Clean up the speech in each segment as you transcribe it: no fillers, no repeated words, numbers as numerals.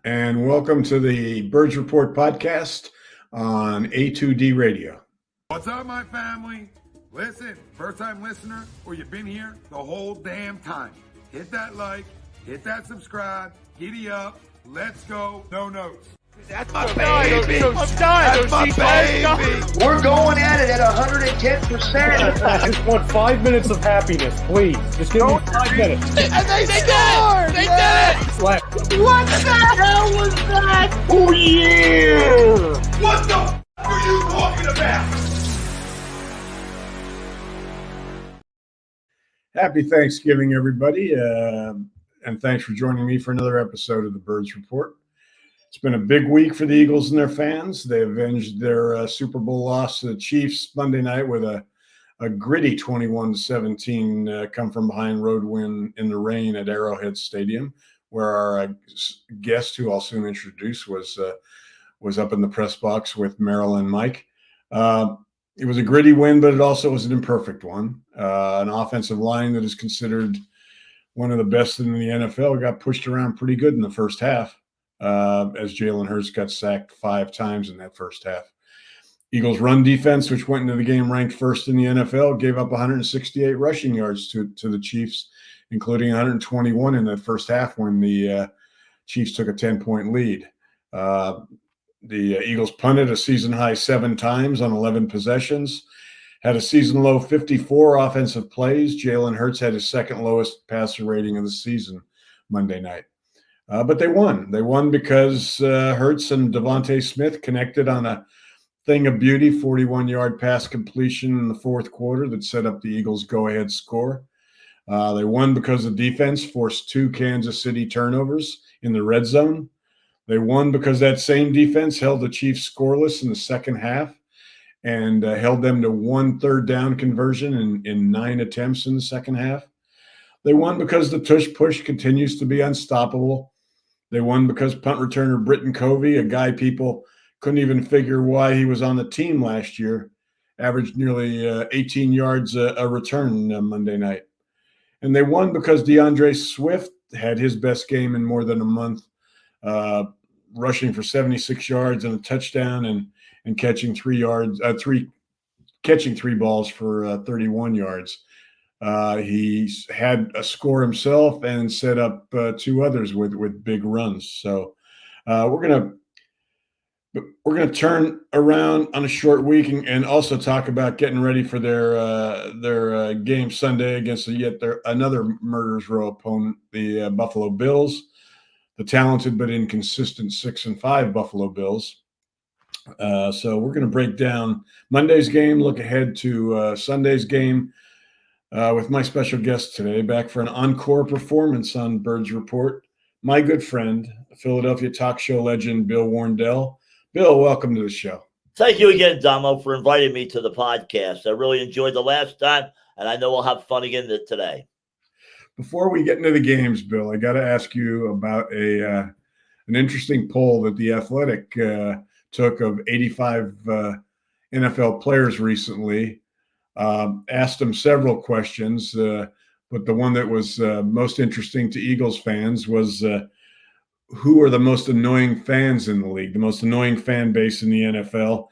and welcome to the Birds Report podcast on A2D Radio. What's up, my family? Listen, first-time listener, or you've been here the whole damn time. Hit that like, hit that subscribe, giddy up, let's go, no notes. That's my baby. I'm dying. That's my baby. We're going at it at 110%. I just want 5 minutes of happiness, please. Just give me 5 minutes. And they scored! They did it! Slap. What the hell was that? Oh, yeah! What the f*** are you talking about? Happy Thanksgiving, everybody, and thanks for joining me for another episode of the Birds Report. It's been a big week for the Eagles and their fans. They avenged their Super Bowl loss to the Chiefs Monday night with a gritty 21-17 come-from-behind road win in the rain at Arrowhead Stadium, where our guest, who I'll soon introduce, was up in the press box with Merrill and Mike. It was a gritty win, but it also was an imperfect one. An offensive line that is considered one of the best in the NFL got pushed around pretty good in the first half. As Jalen Hurts got sacked 5 times in that first half. Eagles' run defense, which went into the game ranked first in the NFL, gave up 168 rushing yards to the Chiefs, including 121 in that first half when the Chiefs took a 10-point lead. The Eagles punted a season-high 7 times on 11 possessions, had a season-low 54 offensive plays. Jalen Hurts had his second lowest passer rating of the season Monday night. But they won. They won because Hurts and Devontae Smith connected on a thing of beauty, 41-yard pass completion in the fourth quarter that set up the Eagles' go-ahead score. They won because the defense forced 2 Kansas City turnovers in the red zone. They won because that same defense held the Chiefs scoreless in the second half and held them to 1 third-down conversion in 9 attempts in the second half. They won because the tush-push continues to be unstoppable. They won because punt returner Britton Covey, a guy people couldn't even figure why he was on the team last year, averaged nearly 18 yards a return Monday night. And they won because DeAndre Swift had his best game in more than a month, rushing for 76 yards and a touchdown and catching 3 balls for 31 yards. He had a score himself and set up 2 others with big runs. So we're gonna turn around on a short week and also talk about getting ready for their game Sunday against another murderers row opponent, the Buffalo Bills, the talented but inconsistent 6-5 Buffalo Bills. So we're gonna break down Monday's game, look ahead to Sunday's game. With my special guest today, back for an encore performance on Birds Report, my good friend, Philadelphia talk show legend, Bill Werndl. Bill, welcome to the show. Thank you again, Domo, for inviting me to the podcast. I really enjoyed the last time, and I know we'll have fun again today. Before we get into the games, Bill, I got to ask you about an interesting poll that The Athletic took of 85 NFL players recently. Asked them several questions, but the one that was most interesting to Eagles fans was who are the most annoying fans in the league, the most annoying fan base in the NFL.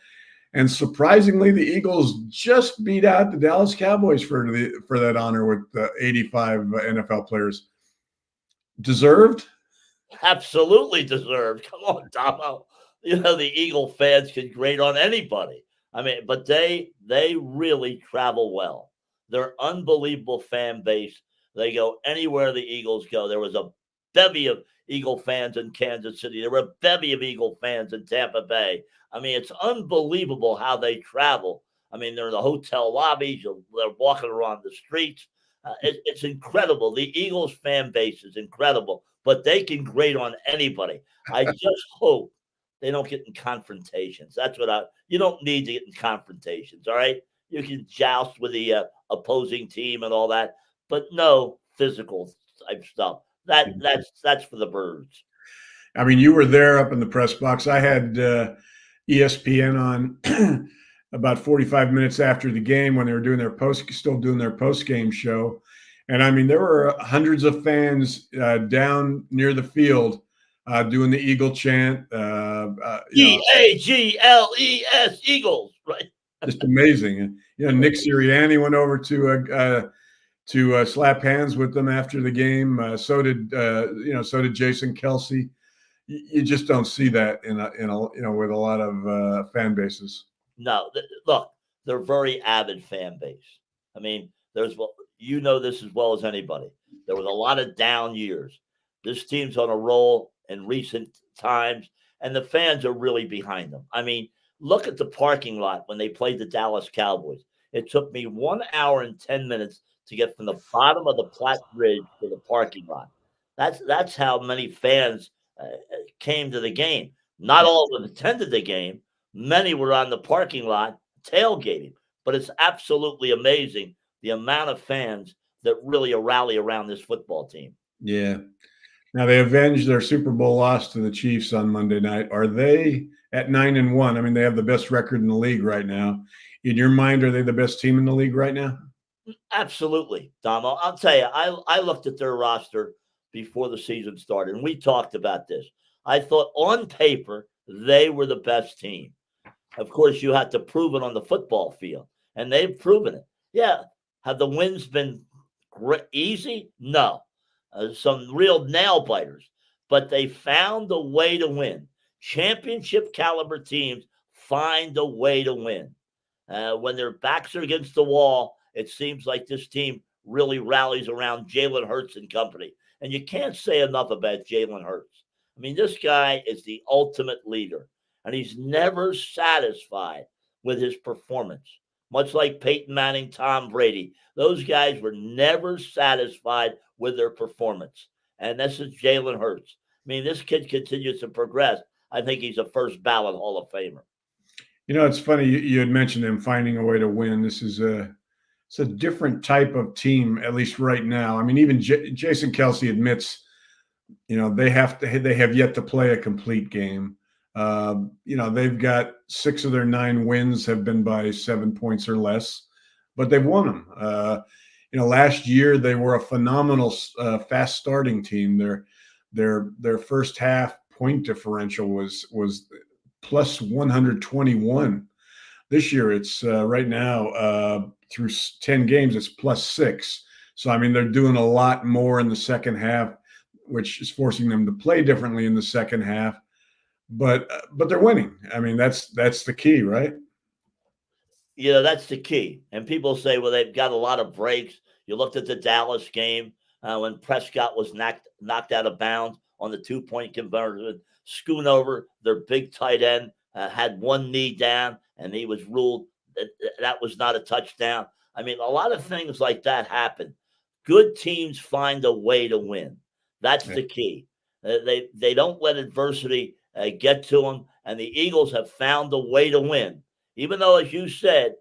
And surprisingly, the Eagles just beat out the Dallas Cowboys for that honor with 85 NFL players. Deserved? Absolutely deserved. Come on, Domo. You know, the Eagle fans can grade on anybody. I mean, but they really travel well. They're unbelievable fan base. They go anywhere the Eagles go. There was a bevy of Eagle fans in Kansas City. There were a bevy of Eagle fans in Tampa Bay. I mean, it's unbelievable how they travel. I mean, they're in the hotel lobbies. They're walking around the streets. It's incredible. The Eagles fan base is incredible, but they can grade on anybody. I just hope they don't get in confrontations. That's what you don't need to get in confrontations, all right? You can joust with the opposing team and all that, but no physical type stuff. That's for the birds. I mean, you were there up in the press box. I had ESPN on about 45 minutes after the game when they were still doing their post-game show. And I mean, there were hundreds of fans down near the field doing the Eagle chant. Eagles, Eagles, right? Just amazing. Nick Sirianni went over to slap hands with them after the game. So did Jason Kelsey. You just don't see that with a lot of fan bases. No, look, they're a very avid fan base. I mean, this as well as anybody. There was a lot of down years. This team's on a roll in recent times, and the fans are really behind them. I mean, look at the parking lot when they played the Dallas Cowboys. It took me 1 hour and 10 minutes to get from the bottom of the Platte Bridge to the parking lot. That's how many fans came to the game. Not all of them attended the game. Many were on the parking lot tailgating. But it's absolutely amazing the amount of fans that really rally around this football team. Yeah. Now they avenged their Super Bowl loss to the Chiefs on Monday night. Are they at 9-1? I mean, they have the best record in the league right now. In your mind, are they the best team in the league right now? Absolutely, Domo. I'll tell you, I looked at their roster before the season started, and we talked about this. I thought on paper they were the best team. Of course, you have to prove it on the football field, and they've proven it. Yeah. Have the wins been easy? No. Some real nail biters, but they found a way to win. Championship caliber teams find a way to win. When their backs are against the wall, it seems like this team really rallies around Jalen Hurts and company. And you can't say enough about Jalen Hurts. I mean, this guy is the ultimate leader, and he's never satisfied with his performance. Much like Peyton Manning, Tom Brady, those guys were never satisfied with their performance. And this is Jalen Hurts. I mean, this kid continues to progress. I think he's a first ballot Hall of Famer. It's funny. You had mentioned him finding a way to win. It's a different type of team, at least right now. I mean, even Jason Kelsey admits, they have yet to play a complete game. They've got 6 of their 9 wins have been by 7 points or less, but they've won them. Last year they were a phenomenal fast starting team. Their first half point differential was plus 121. This year it's right now through 10 games it's plus 6. So I mean they're doing a lot more in the second half, which is forcing them to play differently in the second half. But they're winning. I mean, that's the key, right? That's the key. And people say, well, they've got a lot of breaks. You looked at the Dallas game when Prescott was knocked out of bounds on the 2-point conversion. Schoonover, their big tight end, had one knee down, and he was ruled that was not a touchdown. I mean, a lot of things like that happen. Good teams find a way to win. That's the key. They don't let adversity get to them, and the Eagles have found a way to win. Even though, as you said,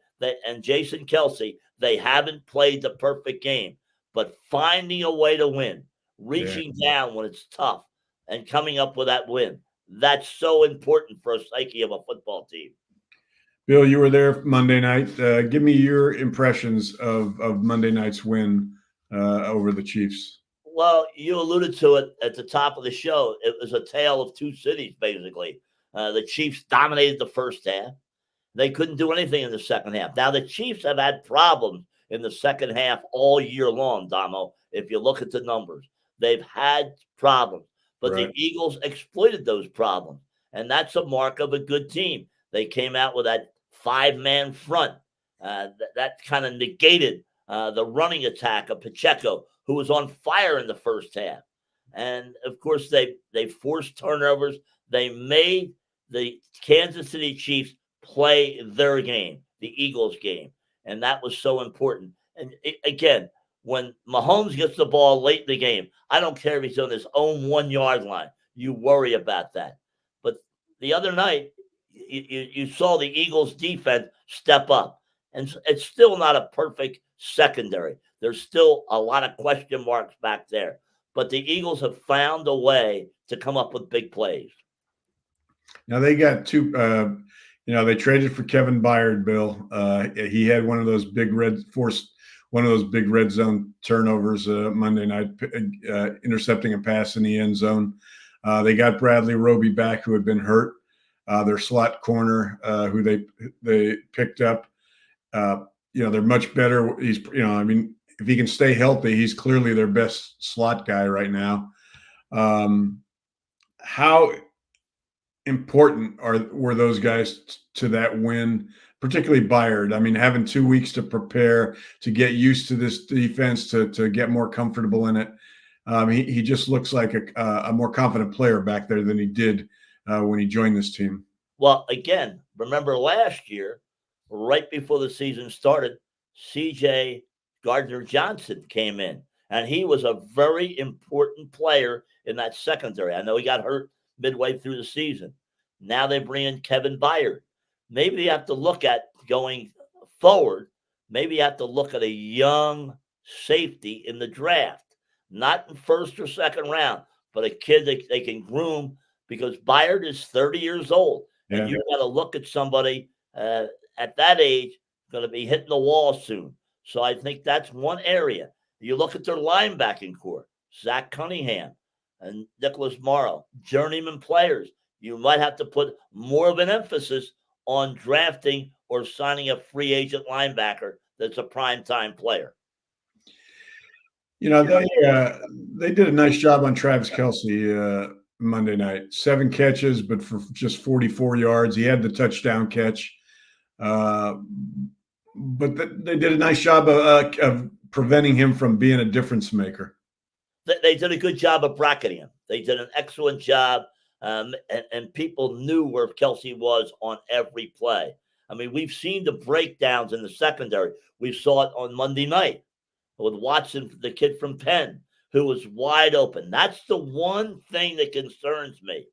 and Jason Kelsey, they haven't played the perfect game, but finding a way to win, reaching down when it's tough, and coming up with that win, that's so important for a psyche of a football team. Bill, you were there Monday night. Give me your impressions of Monday night's win over the Chiefs. Well, you alluded to it at the top of the show. It was a tale of two cities, basically. The Chiefs dominated the first half. They couldn't do anything in the second half. Now, the Chiefs have had problems in the second half all year long, Damo. If you look at the numbers, they've had problems. But the Eagles exploited those problems, and that's a mark of a good team. They came out with that 5-man front. That kind of negated the running attack of Pacheco, who was on fire in the first half. And, of course, they forced turnovers. They made the Kansas City Chiefs play their game, the Eagles game, and that was so important. And, again, when Mahomes gets the ball late in the game, I don't care if he's on his own 1-yard line. You worry about that. But the other night, you saw the Eagles defense step up. And it's still not a perfect secondary. There's still a lot of question marks back there. But the Eagles have found a way to come up with big plays. Now they got two they traded for Kevin Byard, Bill. He had one of those big red zone turnovers Monday night, intercepting a pass in the end zone. They got Bradley Roby back, who had been hurt. Their slot corner, who they picked up. They're much better. If he can stay healthy, he's clearly their best slot guy right now. How important were those guys to that win, particularly Byard? I mean, having 2 weeks to prepare, to get used to this defense, to get more comfortable in it. He just looks like a more confident player back there than he did when he joined this team. Well, again, remember last year, right before the season started, C.J. Gardner-Johnson came in, and he was a very important player in that secondary. I know he got hurt midway through the season. Now they bring in Kevin Byard. Maybe you have to look at going forward. Maybe you have to look at a young safety in the draft, not in first or second round, but a kid that they can groom, because Byard is 30 years old. Yeah. And you've got to look at somebody at that age going to be hitting the wall soon. So I think that's one area. You look at their linebacking core, Zach Cunningham and Nicholas Morrow, journeyman players. You might have to put more of an emphasis on drafting or signing a free agent linebacker that's a primetime player. They did a nice job on Travis Kelce Monday night. 7 catches, but for just 44 yards. He had the touchdown catch. But they did a nice job of preventing him from being a difference maker. They did a good job of bracketing him. They did an excellent job, and people knew where Kelce was on every play. I mean, we've seen the breakdowns in the secondary. We saw it on Monday night with Watson, the kid from Penn, who was wide open. That's the one thing that concerns me,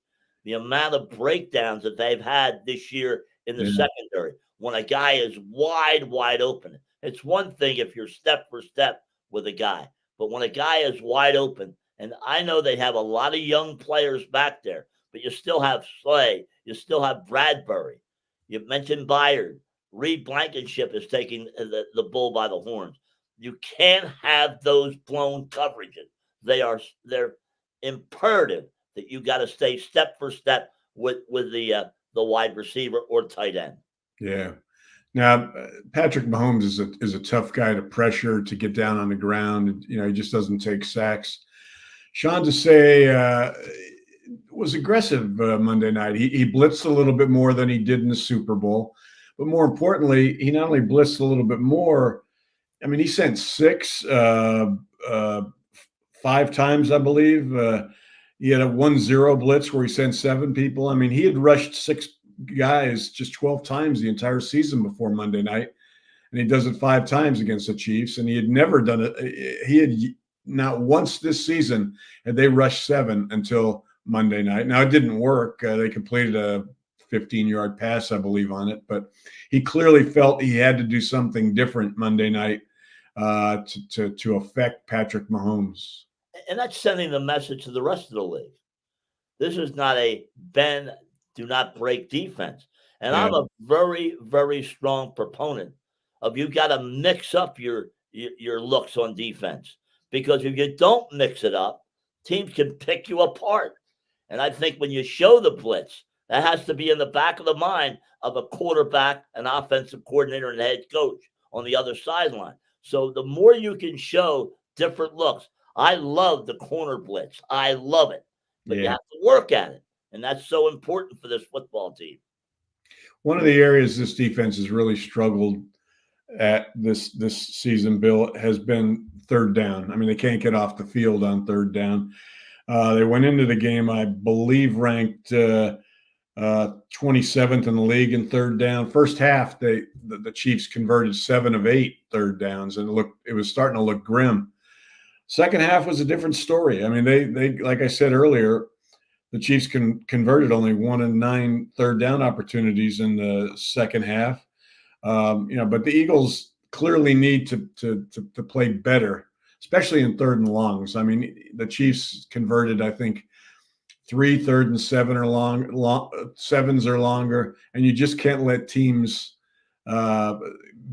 the amount of breakdowns that they've had this year in the secondary. When a guy is wide open, it's one thing if you're step for step with a guy, but when a guy is wide open, and I know they have a lot of young players back there, but you still have Slay, you still have Bradbury. You mentioned Byard. Reed Blankenship is taking the bull by the horns. You can't have those blown coverages. They're imperative that you got to stay step for step with the wide receiver or tight end. Yeah. Now, Patrick Mahomes is a tough guy to pressure, to get down on the ground. He just doesn't take sacks. Sean Desai was aggressive Monday night. He blitzed a little bit more than he did in the Super Bowl. But more importantly, he not only blitzed a little bit more, I mean, he sent 6 5 times, I believe. He had a 1-0 blitz where he sent 7 people. I mean, he had rushed 6 guys just 12 times the entire season before Monday night, and he does it 5 times against the Chiefs, and he had never done it. He had not once this season had they rushed 7 until Monday night. Now, it didn't work. They completed a 15-yard pass, I believe, on it, but he clearly felt he had to do something different Monday night to affect Patrick Mahomes. And that's sending the message to the rest of the league. This is not a bend, do not break defense. And I'm a very, very strong proponent of you got to mix up your looks on defense, because if you don't mix it up, teams can pick you apart. And I think when you show the blitz, that has to be in the back of the mind of a quarterback, an offensive coordinator, and a head coach on the other sideline. So the more you can show different looks, I love the corner blitz. I love it. But you have to work at it. And that's so important for this football team. One of the areas this defense has really struggled at this season, Bill, has been third down. I mean, they can't get off the field on third down. They went into the game, I believe, ranked 27th in the league in third down. First half, the Chiefs converted 7 of 8 third downs, and it was starting to look grim. Second half was a different story. I mean, they like I said earlier, the Chiefs converted only 1 in 9 third down opportunities in the second half. But the Eagles clearly need to play better, especially in third and longs. I mean, the Chiefs converted, I think, 3 third and 7 or sevens or longer, and you just can't let teams uh,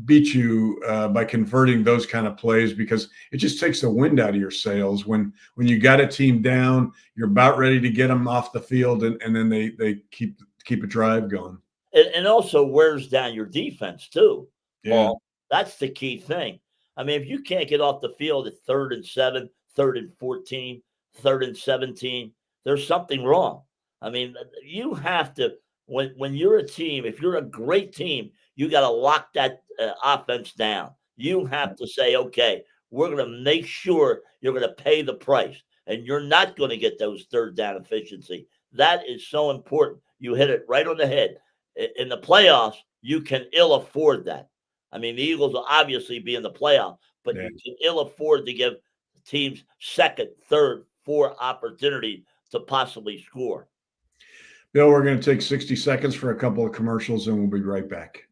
beat you by converting those kind of plays, because it just takes the wind out of your sails when you got a team down, you're about ready to get them off the field, and then they keep a drive going. And also wears down your defense too, Yeah. Paul. That's the key thing. I mean, if you can't get off the field at 3rd and 7, 3rd and 14, 3rd and 17, there's something wrong. I mean, you have to, when you're a team, if you're a great team, you got to lock that offense down. You have to say, okay, we're going to make sure you're going to pay the price, and you're not going to get those 3rd down efficiency. That is so important. You hit it right on the head. In the playoffs, you can ill afford that. I mean, the Eagles will obviously be in the playoff, but you can ill afford to give teams 2nd, 3rd, 4th opportunity to possibly score. Bill, we're going to take 60 seconds for a couple of commercials, and we'll be right back.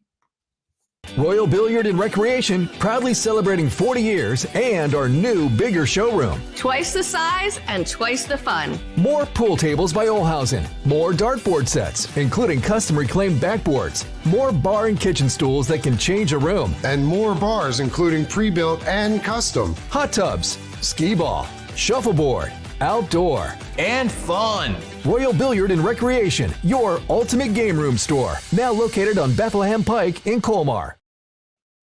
Royal Billiard and Recreation, proudly celebrating 40 years and our new, bigger showroom. Twice the size and twice the fun. More pool tables by Olhausen. More dartboard sets, including custom reclaimed backboards. More bar and kitchen stools that can change a room. And more bars, including pre-built and custom. Hot tubs, skee ball, shuffleboard, outdoor, and fun. Royal Billiard and Recreation, your ultimate game room store. Now located on Bethlehem Pike in Colmar.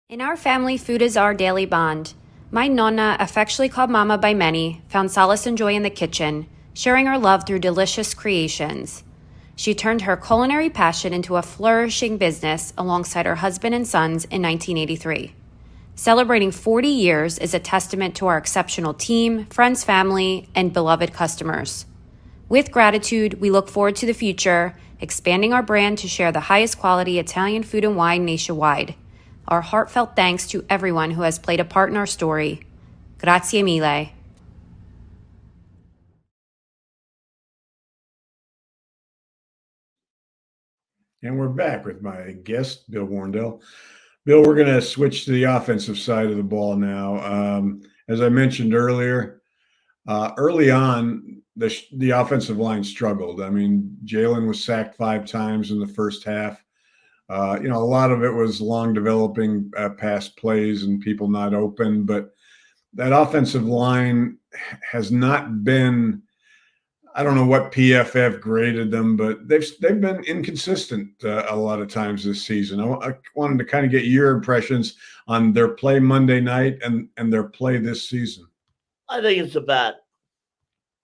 In our family, food is our daily bond. My Nonna, affectionately called Mama by many, found solace and joy in the kitchen, sharing her love through delicious creations. She turned her culinary passion into a flourishing business alongside her husband and sons in 1983. Celebrating 40 years is a testament to our exceptional team, friends, family, and beloved customers. With gratitude, we look forward to the future, expanding our brand to share the highest quality Italian food and wine nationwide. Our heartfelt thanks to everyone who has played a part in our story. Grazie mille. And we're back with my guest, Bill Werndl. Bill, we're going to switch to the offensive side of the ball now. As I mentioned earlier, early on, the offensive line struggled. I mean, Jalen was sacked 5 times in the first half. A lot of it was long developing pass plays and people not open, but that offensive line has not been, I don't know what PFF graded them, but they've been inconsistent a lot of times this season. I wanted to kind of get your impressions on their play Monday night and their play this season. I think it's about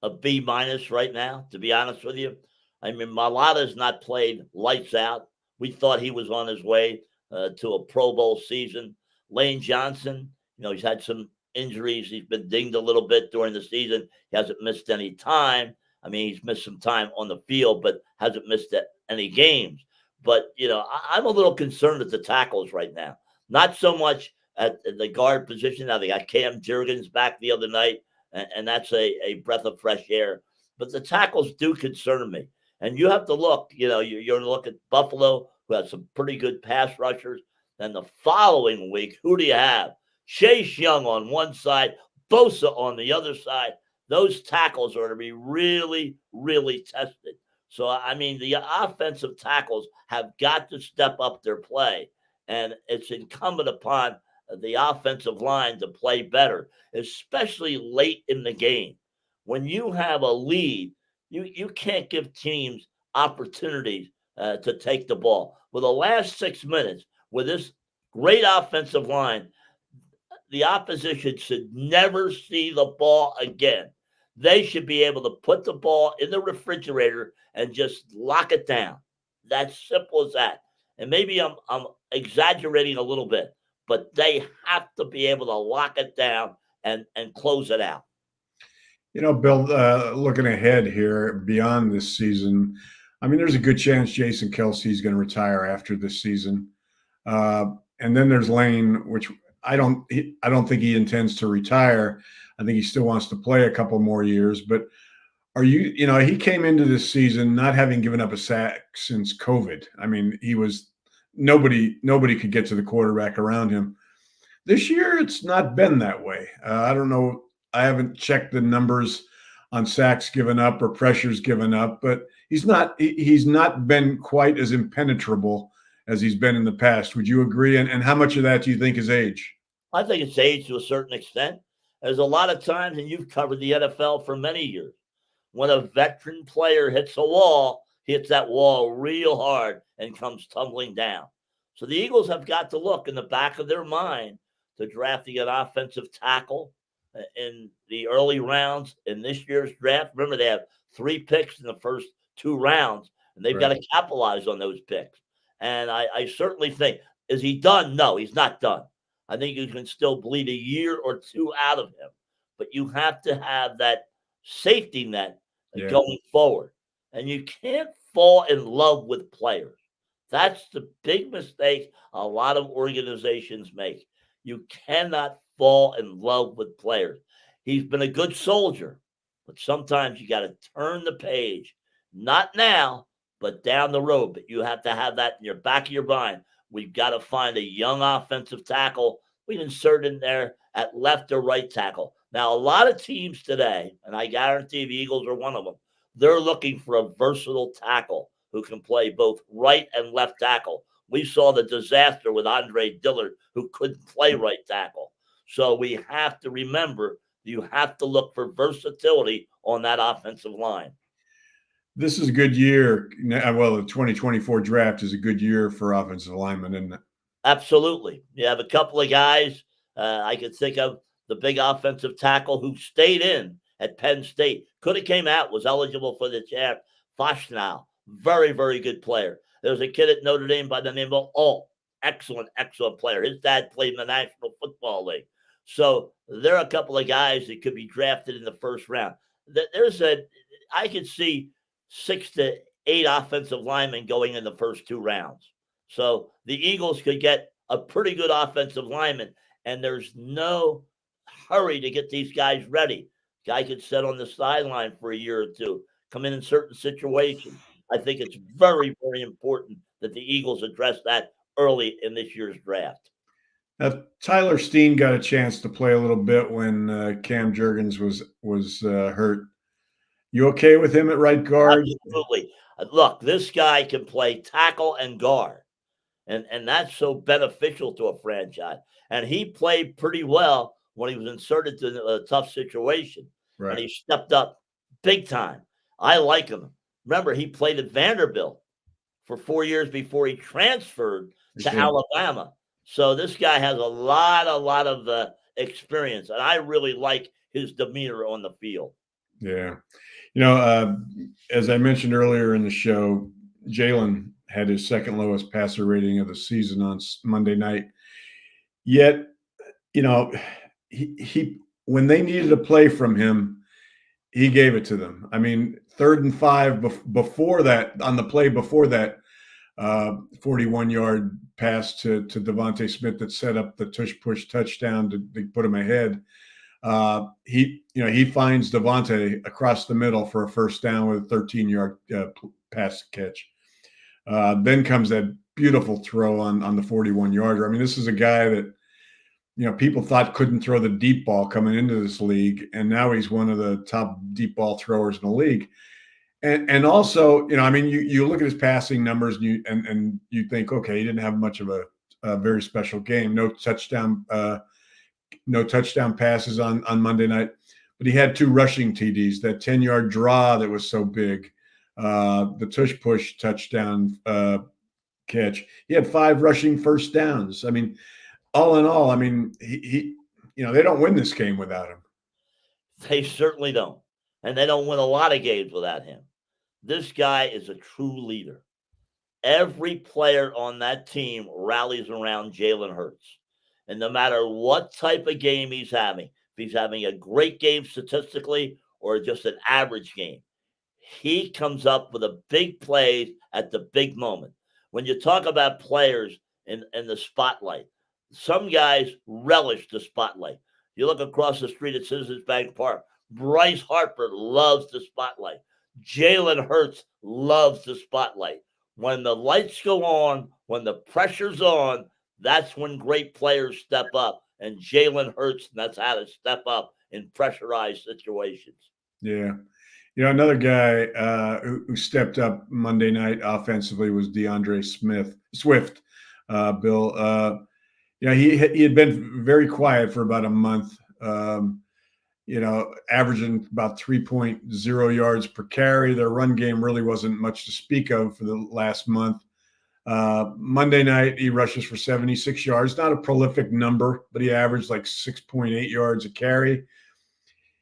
a B- right now, to be honest with you. I mean, Malata's not played lights out. We thought he was on his way to a Pro Bowl season. Lane Johnson, he's had some injuries. He's been dinged a little bit during the season. He hasn't missed any time. I mean, he's missed some time on the field, but hasn't missed any games. But, I'm a little concerned at the tackles right now. Not so much at the guard position. Now they got Cam Jurgens back the other night, and that's a breath of fresh air. But the tackles do concern me. And you have to look, you're going to look at Buffalo, who has some pretty good pass rushers. Then the following week, who do you have? Chase Young on one side, Bosa on the other side. Those tackles are to be really, really tested. So, I mean, the offensive tackles have got to step up their play, and it's incumbent upon the offensive line to play better, especially late in the game. When you have a lead, you can't give teams opportunities to take the ball. With the last 6 minutes, with this great offensive line, the opposition should never see the ball again. They should be able to put the ball in the refrigerator and just lock it down. That's simple as that. And maybe I'm exaggerating a little bit, but they have to be able to lock it down and close it out. Bill, looking ahead here beyond this season, I mean, there's a good chance Jason Kelce is going to retire after this season. And then there's Lane, which I don't think he intends to retire. I think he still wants to play a couple more years. But he came into this season not having given up a sack since COVID. I mean, nobody could get to the quarterback around him. This year, it's not been that way. I don't know. I haven't checked the numbers on sacks given up or pressures given up, but he's not been quite as impenetrable as he's been in the past. Would you agree? And how much of that do you think is age? I think it's age to a certain extent. There's a lot of times, and you've covered the NFL for many years, when a veteran player hits a wall, he hits that wall real hard and comes tumbling down. So the Eagles have got to look in the back of their mind to drafting an offensive tackle in the early rounds in this year's draft. Remember, they have 3 picks in the first 2 rounds, and they've got to capitalize on those picks. And I certainly think, is he done? No, he's not done. I think you can still bleed a year or 2 out of him, but you have to have that safety net going forward. And you can't fall in love with players. That's the big mistake a lot of organizations make. You cannot fall in love with players. He's been a good soldier, but sometimes you got to turn the page. Not now, but down the road. But you have to have that in your back of your mind. We've got to find a young offensive tackle. We insert in there at left or right tackle. Now, a lot of teams today, and I guarantee the Eagles are one of them, they're looking for a versatile tackle who can play both right and left tackle. We saw the disaster with Andre Dillard, who couldn't play right tackle. So we have to remember you have to look for versatility on that offensive line. This is a good year. Well, the 2024 draft is a good year for offensive linemen, isn't it? Absolutely. You have a couple of guys. I could think of the big offensive tackle who stayed in at Penn State. Could have came out, was eligible for the draft. Fashnow, very, very good player. There was a kid at Notre Dame by the name of Alt. Excellent, excellent player. His dad played in the National Football League. So there are a couple of guys that could be drafted in the first round. I could see 6 to 8 offensive linemen going in the first 2 rounds. So the Eagles could get a pretty good offensive lineman, and there's no hurry to get these guys ready. Guy could sit on the sideline for a year or 2, come in certain situations. I think it's very, very important that the Eagles address that early in this year's draft. Now, Tyler Steen got a chance to play a little bit when Cam Jurgens was hurt. You okay with him at right guard? Absolutely. Look, this guy can play tackle and guard, and that's so beneficial to a franchise. And he played pretty well when he was inserted to a tough situation. Right. And he stepped up big time. I like him. Remember, he played at Vanderbilt for 4 years before he transferred to Alabama. So this guy has a lot of experience, and I really like his demeanor on the field. Yeah. As I mentioned earlier in the show, Jalen had his second lowest passer rating of the season on Monday night. Yet, he when they needed a play from him, he gave it to them. I mean, 3rd and 5 before that, on the play before that, 41-yard pass to Devontae Smith that set up the tush-push touchdown to put him ahead. He finds Devontae across the middle for a first down with a 13-yard pass catch. Then comes that beautiful throw on the 41-yarder. I mean, this is a guy that, people thought couldn't throw the deep ball coming into this league, and now he's one of the top deep ball throwers in the league. And also, you look at his passing numbers and you think, okay, he didn't have much of a very special game. No touchdown passes on Monday night, but he had 2 rushing TDs, that 10-yard draw that was so big, the tush-push touchdown catch. He had 5 rushing first downs. I mean, all in all, he they don't win this game without him. They certainly don't. And they don't win a lot of games without him. This guy is a true leader. Every player on that team rallies around Jalen Hurts. And no matter what type of game he's having, if he's having a great game statistically or just an average game, he comes up with a big play at the big moment. When you talk about players in the spotlight, some guys relish the spotlight. You look across the street at Citizens Bank Park, Bryce Harper loves the spotlight. Jalen Hurts loves the spotlight. When the lights go on, when the pressure's on, that's when great players step up. And Jalen Hurts, that's how to step up in pressurized situations. Yeah. Another guy who stepped up Monday night offensively was Swift. Bill, he had been very quiet for about a month. Averaging about 3.0 yards per carry. Their run game really wasn't much to speak of for the last month. Monday night, he rushes for 76 yards. Not a prolific number, but he averaged like 6.8 yards a carry.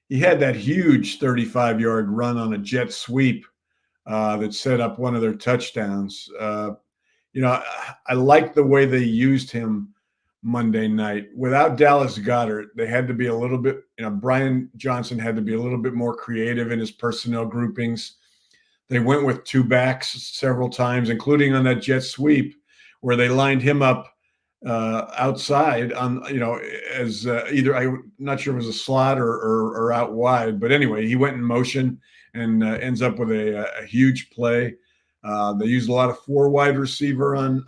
He had that huge 35-yard run on a jet sweep that set up one of their touchdowns. I like the way they used him Monday night. Without Dallas Goedert, they had to be a little bit, Brian Johnson had to be a little bit more creative in his personnel groupings. They went with two backs several times, including on that jet sweep where they lined him up outside on, as either, I'm not sure if it was a slot or out wide, but anyway, he went in motion and ends up with a huge play. They used a lot of four wide receiver on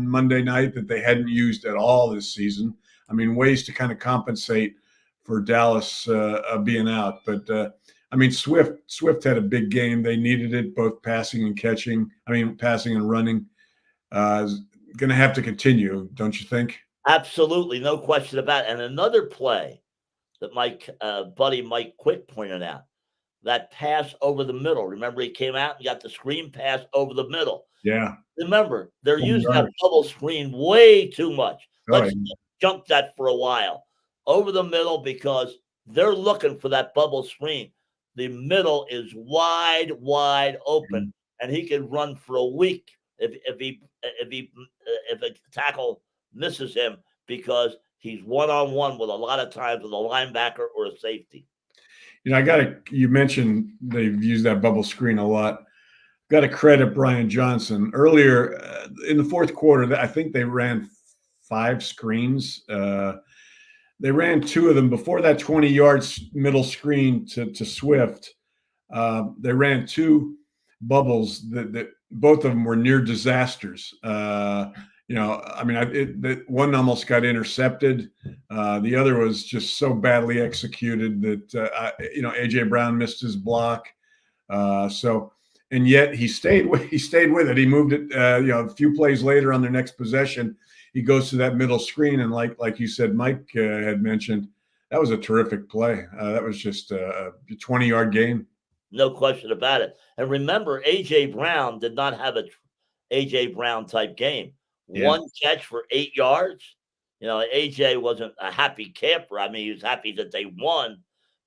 Monday night that they hadn't used at all this season. I mean, ways to kind of compensate for Dallas being out. But Swift had a big game. They needed it, both passing and running. Going to have to continue, don't you think? Absolutely, no question about it. And another play that my buddy Mike Quick pointed out, that pass over the middle. Remember, he came out and got the screen pass over the middle. Yeah. Remember, they're using that bubble screen way too much. Let's jump that for a while. Over the middle, because they're looking for that bubble screen. The middle is wide open, and he can run for a week if a tackle misses him, because he's one-on-one with a lot of times with a linebacker or a safety. You mentioned they've used that bubble screen a lot. Got to credit Brian Johnson. Earlier in the fourth quarter, I think they ran 5 screens. They ran 2 of them before that 20 yards middle screen to Swift. They ran 2 bubbles that both of them were near disasters. One almost got intercepted. The other was just so badly executed that, A.J. Brown missed his block. And yet he stayed with it. He moved it, a few plays later on their next possession. He goes to that middle screen. And like you said, Mike had mentioned, that was a terrific play. That was just a 20-yard gain. No question about it. And remember, A.J. Brown did not have a A.J. Brown type game. Yeah. 1 catch for 8 yards. A.J. wasn't a happy camper. I mean, he was happy that they won.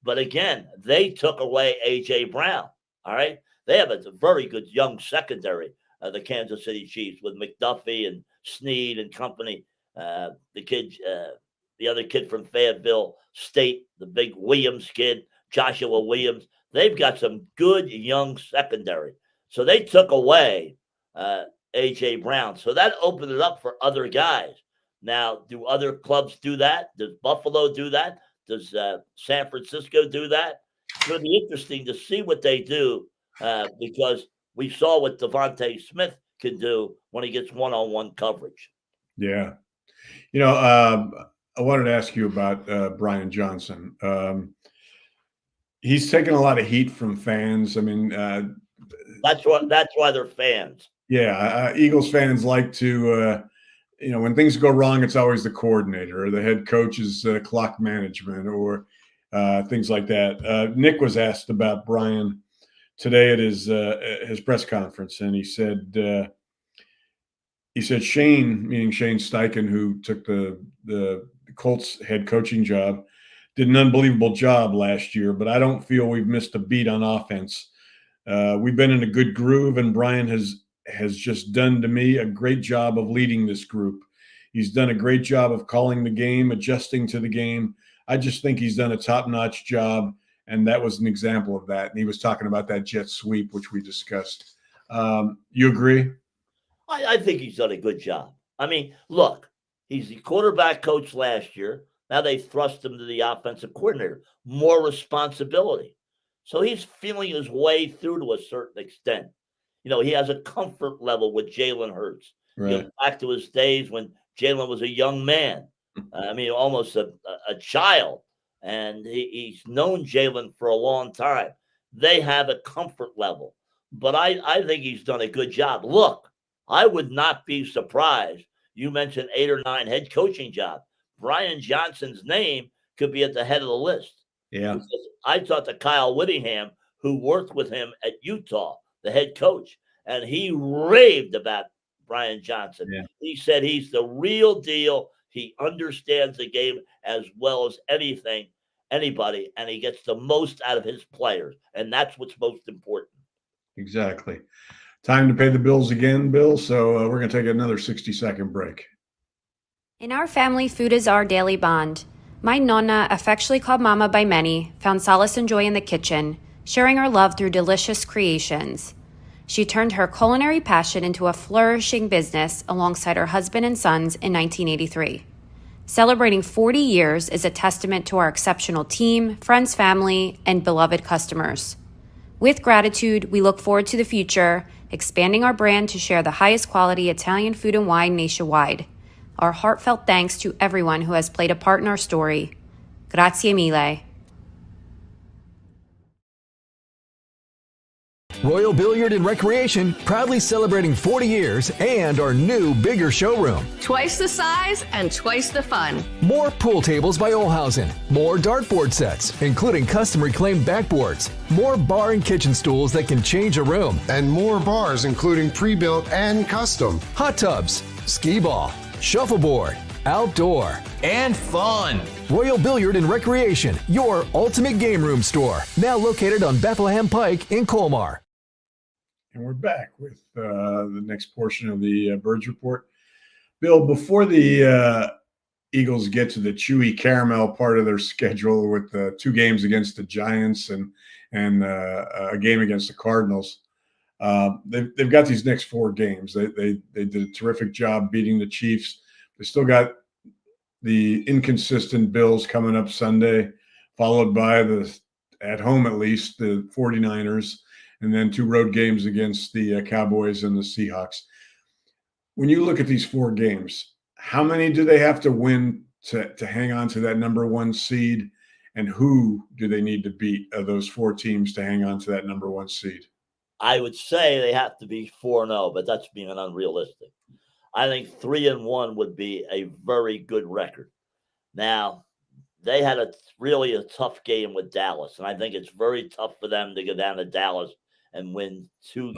But again, they took away A.J. Brown. All right. They have a very good young secondary, the Kansas City Chiefs, with McDuffie and Snead and company. The other kid from Fayetteville State, the big Williams kid, Joshua Williams. They've got some good young secondary. So they took away A.J. Brown. So that opened it up for other guys. Now, do other clubs do that? Does Buffalo do that? Does San Francisco do that? It's going to be interesting to see what they do because we saw what Devontae Smith can do when he gets one-on-one coverage. Yeah. I wanted to ask you about Brian Johnson. He's taken a lot of heat from fans. I mean, that's why they're fans. Yeah, Eagles fans like to, when things go wrong, it's always the coordinator or the head coach's clock management or things like that. Nick was asked about Brian today at his press conference, and he said Shane, meaning Shane Steichen, who took the Colts head coaching job, did an unbelievable job last year, but I don't feel we've missed a beat on offense. We've been in a good groove, and Brian has just done, to me, a great job of leading this group. He's done a great job of calling the game, adjusting to the game. I just think he's done a top-notch job, and that was an example of that. And he was talking about that jet sweep, which we discussed. You agree? I think he's done a good job. I mean, look, he's the quarterback coach last year. Now they thrust him to the offensive coordinator. More responsibility. So he's feeling his way through to a certain extent. He has a comfort level with Jalen Hurts. Right. Back to his days when Jalen was a young man. Almost a child. And he's known Jalen for a long time. they have a comfort level. But I think he's done a good job. Look, I would not be surprised. You mentioned 8 or 9 head coaching jobs. Brian Johnson's name could be at the head of the list. Yeah. Because I talked to Kyle Whittingham, who worked with him at Utah, the head coach, and he raved about Brian Johnson. Yeah. He said he's the real deal. He understands the game as well as anybody, and he gets the most out of his players, and that's what's most important. Exactly. Time to pay the bills again, Bill. So we're going to take another 60-second break. In our family, food is our daily bond. My Nonna, affectionately called Mama by many, found solace and joy in the kitchen, sharing her love through delicious creations. She turned her culinary passion into a flourishing business alongside her husband and sons in 1983. Celebrating 40 years is a testament to our exceptional team, friends, family, and beloved customers. With gratitude, we look forward to the future, expanding our brand to share the highest quality Italian food and wine nationwide. Our heartfelt thanks to everyone who has played a part in our story. Grazie mille. Royal Billiard and Recreation, proudly celebrating 40 years and our new, bigger showroom. Twice the size and twice the fun. More pool tables by Olhausen, more dartboard sets, including custom-reclaimed backboards, more bar and kitchen stools that can change a room, And more bars, including pre-built and custom. hot tubs, skee ball, shuffleboard, outdoor, and fun. Royal Billiard and Recreation, your ultimate game room store, now located on Bethlehem Pike in Colmar. And we're back with the next portion of the Birds Report. Bill, before the Eagles get to the chewy caramel part of their schedule with 2 games against the Giants and a game against the Cardinals, they've got these next 4 games. They did a terrific job beating the Chiefs. They still got the inconsistent Bills coming up Sunday, followed by at home at least, the 49ers, and then 2 road games against the Cowboys and the Seahawks. When you look at these 4 games, how many do they have to win to hang on to that number 1 seed? And who do they need to beat of those 4 teams to hang on to that number 1 seed? I would say they have to be 4-0, but that's being unrealistic. I think 3-1 would be a very good record. Now, they had really a tough game with Dallas, and I think it's very tough for them to go down to Dallas and win 2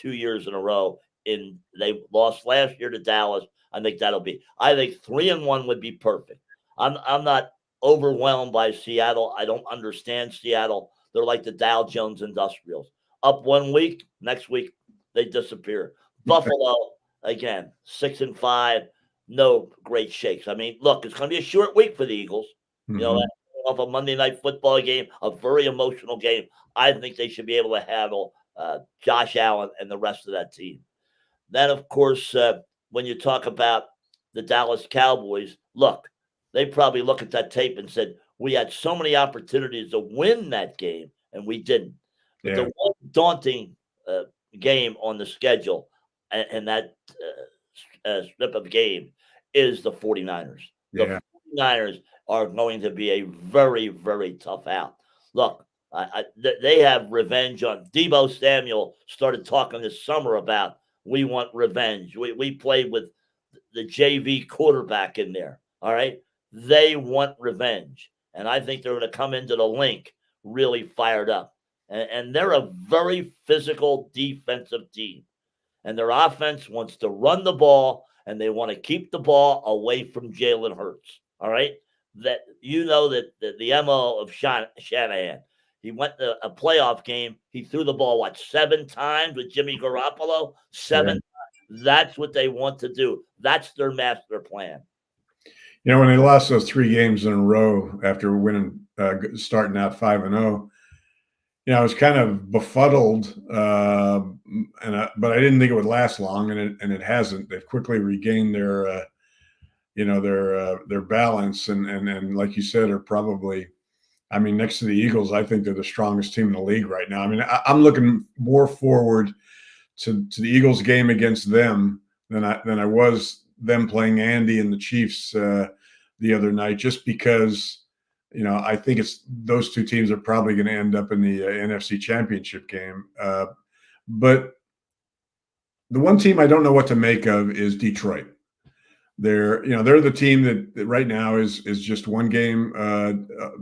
years in a row. They lost last year to Dallas. I think 3-1 would be perfect. I'm not overwhelmed by Seattle. I don't understand Seattle. They're like the Dow Jones Industrials. Up 1 week, next week they disappear. Buffalo, again, 6-5, no great shakes. I mean, look, it's going to be a short week for the Eagles. Mm-hmm. You know, off a Monday night football game, a very emotional game. I think they should be able to handle Josh Allen and the rest of that team. Then, of course, when you talk about the Dallas Cowboys, look, they probably look at that tape and said, we had so many opportunities to win that game, and we didn't. But the one daunting game on the schedule and that strip of game is the 49ers. The 49ers are going to be a very, very tough out. Look, they have revenge on Deebo Samuel. Started talking this summer about we want revenge. We played with the JV quarterback in there. All right. They want revenge. And I think they're going to come into the link really fired up. And they're a very physical defensive team. And their offense wants to run the ball, and they want to keep the ball away from Jalen Hurts. All right. That that the MO of Shanahan. He went to a playoff game. He threw the ball, 7 times with Jimmy Garoppolo? 7 times. That's what they want to do. That's their master plan. You know, when they lost those 3 games in a row after winning, starting out 5-0, I was kind of befuddled, but I didn't think it would last long, and it hasn't. They've quickly regained their balance, and like you said, are probably, next to the Eagles, I think they're the strongest team in the league right now. I'm looking more forward to the Eagles game against them than I was them playing Andy and the Chiefs the other night, just because I think those two teams are probably going to end up in the NFC Championship game. But the one team I don't know what to make of is Detroit. They're the team that right now is just one game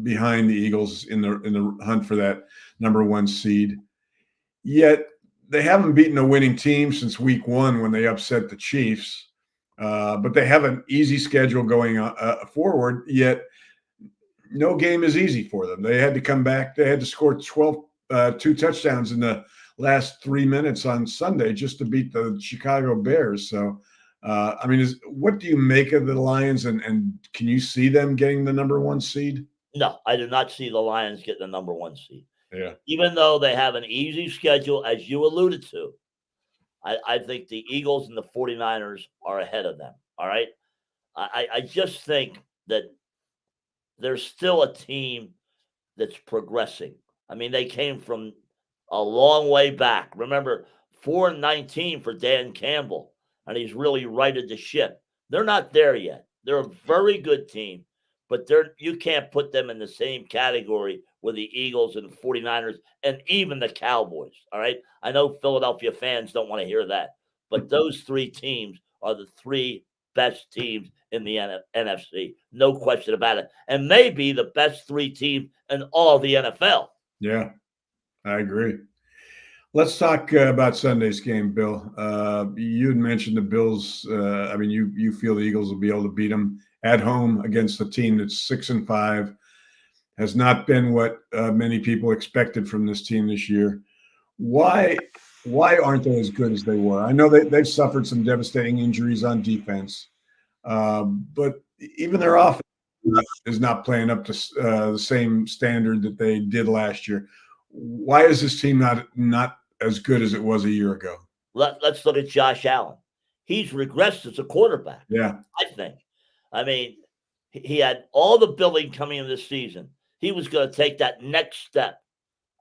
behind the Eagles in the hunt for that number one seed. Yet they haven't beaten a winning team since week 1 when they upset the Chiefs. But they have an easy schedule going forward. Yet no game is easy for them. They had to come back. They had to score 2 touchdowns in the last 3 minutes on Sunday just to beat the Chicago Bears. So. What do you make of the Lions, and can you see them getting the number one seed? No, I do not see the Lions getting the number one seed. Yeah. Even though they have an easy schedule, as you alluded to, I think the Eagles and the 49ers are ahead of them. All right. I just think that there's still a team that's progressing. I mean, they came from a long way back. Remember, 4-19 for Dan Campbell. And he's really righted the ship. They're not there yet. They're a very good team, but you can't put them in the same category with the Eagles and the 49ers and even the Cowboys, all right? I know Philadelphia fans don't want to hear that, but those 3 teams are the 3 best teams in the NFC. No question about it. And maybe the best 3 teams in all the NFL. Yeah, I agree. Let's talk about Sunday's game, Bill. You had mentioned the Bills. You feel the Eagles will be able to beat them at home against a team that's 6-5. Has not been what many people expected from this team this year. Why aren't they as good as they were? I know they've suffered some devastating injuries on defense, but even their offense is not playing up to the same standard that they did last year. Why is this team not as good as it was a year ago? Let's look at Josh Allen. He's regressed as a quarterback. Yeah, I think. I mean, he had all the billing coming in this season. He was going to take that next step.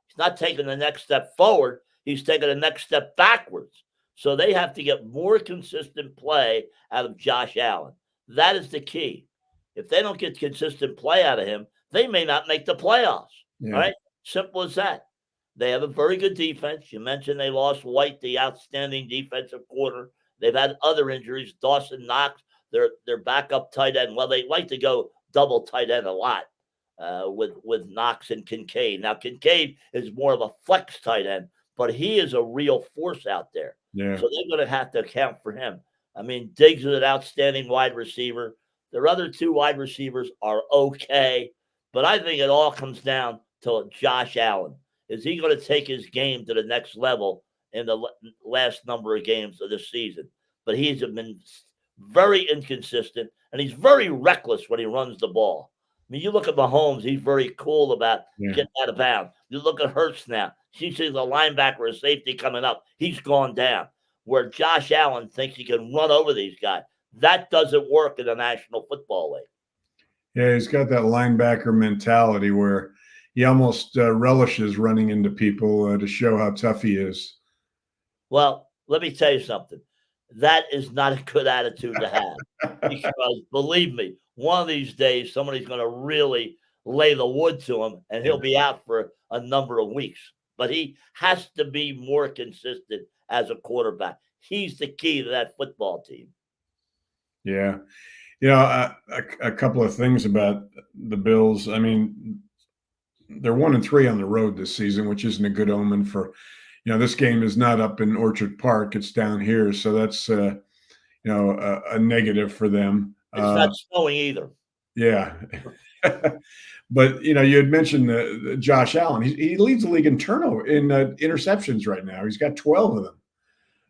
He's not taking the next step forward. He's taking the next step backwards. So they have to get more consistent play out of Josh Allen. That is the key. If they don't get consistent play out of him, they may not make the playoffs. Yeah. All right? Simple as that. They have a very good defense. You mentioned they lost White, the outstanding defensive corner. They've had other injuries. Dawson Knox, their backup tight end. Well, they like to go double tight end a lot with Knox and Kincaid. Now, Kincaid is more of a flex tight end, but he is a real force out there. Yeah. So they're going to have to account for him. I mean, Diggs is an outstanding wide receiver. Their other 2 wide receivers are okay, but I think it all comes down to Josh Allen. Is he going to take his game to the next level in the last number of games of this season? But he's been very inconsistent, and he's very reckless when he runs the ball. I mean, you look at Mahomes, he's very cool about getting out of bounds. You look at Hurts now. He sees a linebacker or a safety coming up. He's gone down. Where Josh Allen thinks he can run over these guys. That doesn't work in the National Football League. Yeah, he's got that linebacker mentality where he almost relishes running into people to show how tough he is. Well, let me tell you something. That is not a good attitude to have. Because believe me, one of these days, somebody's going to really lay the wood to him, and he'll be out for a number of weeks. But he has to be more consistent as a quarterback. He's the key to that football team. Yeah. A couple of things about the Bills. I mean, they're 1-3 on the road this season, which isn't a good omen for, this game is not up in Orchard Park. It's down here. So that's, a negative for them. It's not snowing either. Yeah. But, you had mentioned the Josh Allen. He leads the league in interceptions right now. He's got 12 of them.